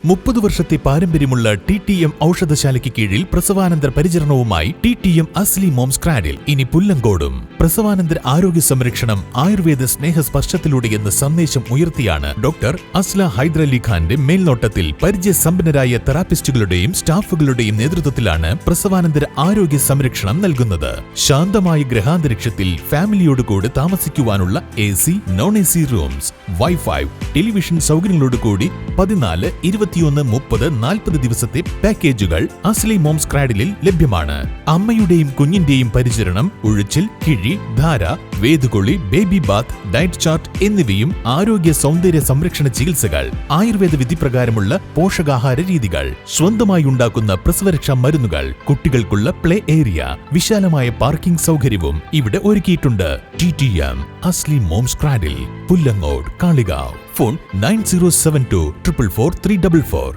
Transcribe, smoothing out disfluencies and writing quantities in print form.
30 വർഷത്തെ പാരമ്പര്യമുള്ള TTM ഔഷധശാലയ്ക്ക് കീഴിൽ പ്രസവാനന്തര പരിചരണവുമായി TTM അസ്ലി മോംസ് ക്രാഡിൽ ഇനി പുല്ലങ്കോടും. പ്രസവാനന്തര ആരോഗ്യ സംരക്ഷണം ആയുർവേദ സ്നേഹസ്പർശത്തിലൂടെ എന്ന സന്ദേശം ഉയർത്തിയാണ് ഡോക്ടർ അസ്ല ഹൈദരലി ഖാന്റെ മേൽനോട്ടത്തിൽ പരിചയസമ്പന്നരായ തെറാപ്പിസ്റ്റുകളുടെയും സ്റ്റാഫുകളുടെയും നേതൃത്വത്തിലാണ് പ്രസവാനന്തര ആരോഗ്യ സംരക്ഷണം നൽകുന്നത്. ശാന്തമായ ഗൃഹാന്തരീക്ഷത്തിൽ ഫാമിലിയോടുകൂടി താമസിക്കുവാനുള്ള AC, non-AC rooms, wifi, television സൗകര്യങ്ങളോടുകൂടി 14, 21, 30, 40 ദിവസത്തെ പാക്കേജുകൾ അസ്ലി മോംസ് ക്രാഡിലിൽ ലഭ്യമാണ്. അമ്മയുടെയും കുഞ്ഞിന്റെയും പരിചരണം, ഉഴിച്ചിൽ, കിഴി, ധാര, വേദുകൊളി, ബേബി ബാത്ത്, ഡയറ്റ് ചാർട്ട് എന്നിവയും ആരോഗ്യ സൗന്ദര്യ സംരക്ഷണ ചികിത്സകൾ, ആയുർവേദ വിധിപ്രകാരമുള്ള പോഷകാഹാര രീതികൾ, സ്വന്തമായി ഉണ്ടാക്കുന്ന പ്രസവരക്ഷാ മരുന്നുകൾ, കുട്ടികൾക്കുള്ള പ്ലേ ഏരിയ, വിശാലമായ പാർക്കിംഗ് സൗകര്യവും ഇവിടെ ഒരുക്കിയിട്ടുണ്ട്. TTM Asli mom's cradle, Pullangode, Kalikavu. Phone 9072 444 344.